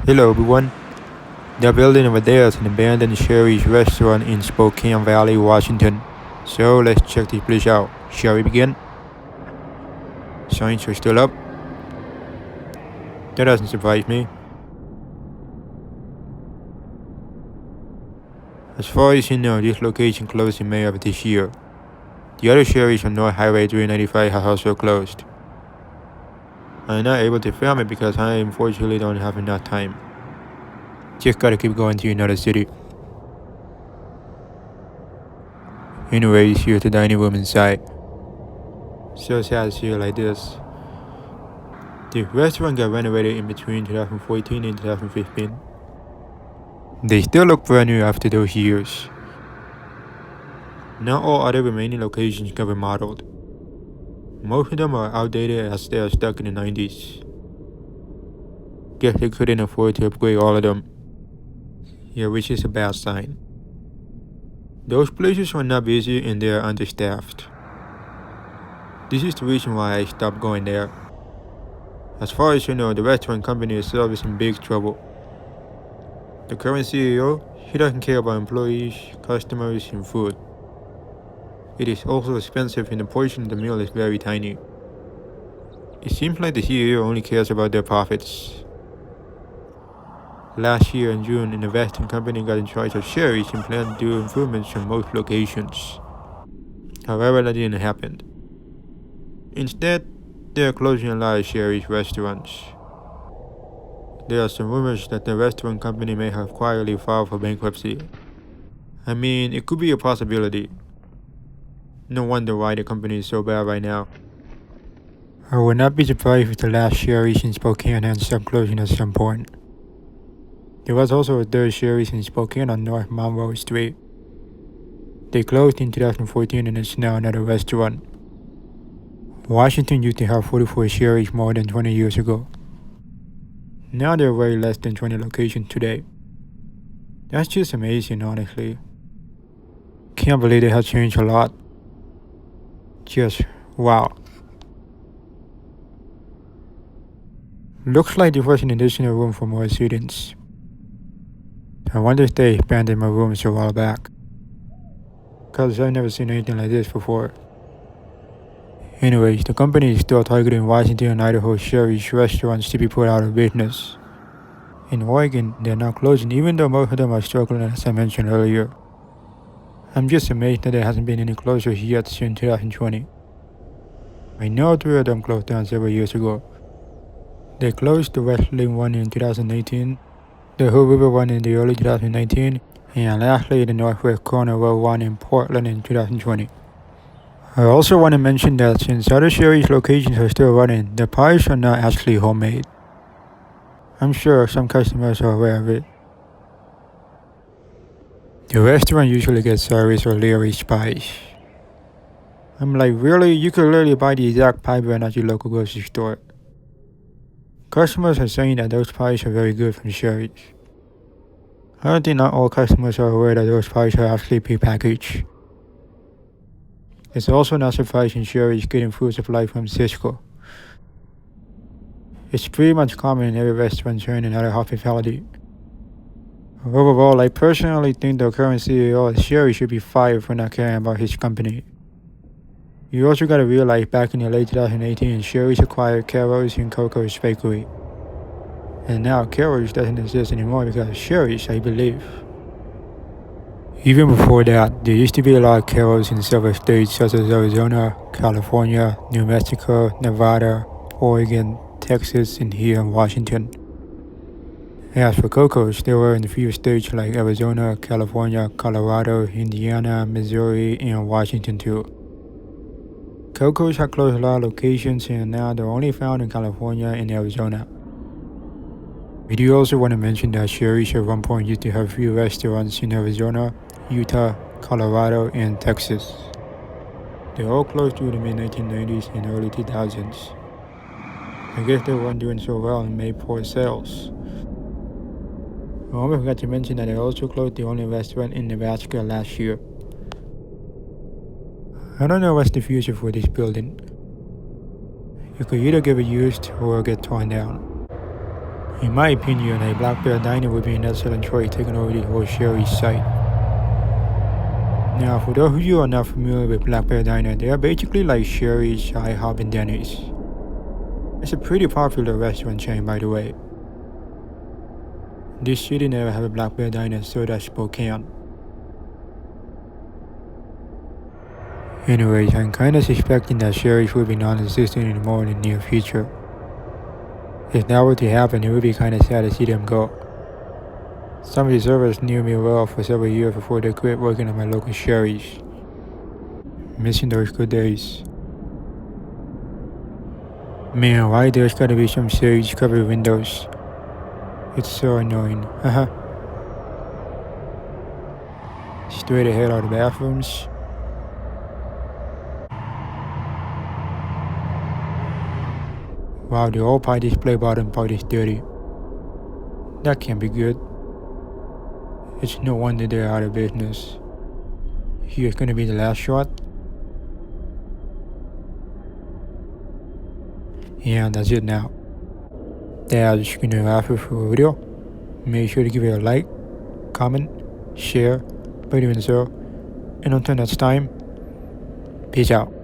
Hello everyone. The building over there is an abandoned Shari's restaurant in Spokane Valley, Washington. So let's check this place out. Shall we begin? Signs are still up. That doesn't surprise me. As far as you know, this location closed in May of this year. The other Shari's on North Highway 395 has also closed. I'm not able to film it because I unfortunately don't have enough time. Just gotta keep going to another city. Anyways, here's the dining room inside. So sad to see it like this. The restaurant got renovated in between 2014 and 2015. They still look brand new after those years. Not all other remaining locations got remodeled. Most of them are outdated as they are stuck in the 90s. Guess they couldn't afford to upgrade all of them. Yeah, which is a bad sign. Those places are not busy and they are understaffed. This is the reason why I stopped going there. As far as you know, the restaurant company itself is in big trouble. The current CEO, he doesn't care about employees, customers, and food. It is also expensive and the portion of the meal is very tiny. It seems like the CEO only cares about their profits. Last year in June, an investing company got in charge of Shari's and planned to do improvements in most locations. However, that didn't happen. Instead, they are closing a lot of Shari's restaurants. There are some rumors that the restaurant company may have quietly filed for bankruptcy. I mean, it could be a possibility. No wonder why the company is so bad right now. I would not be surprised if the last Shari's in Spokane ends up closing at some point. There was also a third Shari's in Spokane on North Monroe Street. They closed in 2014 and it's now another restaurant. Washington used to have 44 Shari's more than 20 years ago. Now there are way less than 20 locations today. That's just amazing, honestly. Can't believe they have changed a lot. Just wow. Looks like there was an additional room for more students. I wonder if they expanded my rooms a while back. Cause I've never seen anything like this before. Anyways, the company is still targeting Washington and Idaho Shari's restaurants to be put out of business. In Oregon, they're now closing even though most of them are struggling as I mentioned earlier. I'm just amazed that there hasn't been any closures yet since 2020. I know 3 of them closed down several years ago. They closed the Wrestling one in 2018, the Hood River one in the early 2019, and lastly the Northwest Corner Road one in Portland in 2020. I also want to mention that since other Shari's locations are still running, the pies are not actually homemade. I'm sure some customers are aware of it. The restaurant usually gets Shari's or Leary's pies. I'm like, really? You could literally buy the exact pie brand at your local grocery store. Customers are saying that those pies are very good from Shari's. I don't think not all customers are aware that those pies are actually prepackaged. It's also not surprising Shari's getting food supply from Cisco. It's pretty much common in every restaurant chain and other hospitality. Overall, I personally think the current CEO of Shari should be fired for not caring about his company. You also gotta realize back in the late 2018, Shari's acquired Carol's and Coco's Bakery. And now Carol's doesn't exist anymore because of Shari's, I believe. Even before that, there used to be a lot of Carol's in several states such as Arizona, California, New Mexico, Nevada, Oregon, Texas, and here in Washington. As for Coco's, they were in a few states like Arizona, California, Colorado, Indiana, Missouri, and Washington too. Coco's have closed a lot of locations and now they're only found in California and Arizona. We do also want to mention that Shari's at one point used to have 3 restaurants in Arizona, Utah, Colorado, and Texas. They all closed through the mid-1990s and early 2000s. I guess they weren't doing so well and made poor sales. I almost forgot to mention that they also closed the only restaurant in Nebraska last year. I don't know what's the future for this building. It could either get reused or get torn down. In my opinion, a Black Bear Diner would be an excellent choice taking over the whole Shari site. Now, for those of you who are not familiar with Black Bear Diner, they are basically like Shari's, IHOP, and Denny's. It's a pretty popular restaurant chain, by the way. This city never had a Black Bear Diner, so does Spokane. Anyways, I'm kinda suspecting that Shari's will be non-existent anymore in the near future. If that were to happen, it would be kinda sad to see them go. Some of the servers knew me well for several years before they quit working at my local Shari's. Missing those good days. Man, why there's gotta be some sage covered windows? It's so annoying. Haha. Straight ahead are the bathrooms. Wow, the old pie display bottom part is dirty. That can't be good. It's no wonder they're out of business. Here's gonna be the last shot. Yeah, that's it now. That's gonna wrap it for the video. Make sure to give it a like, comment, share, but even so. And until next time, peace out.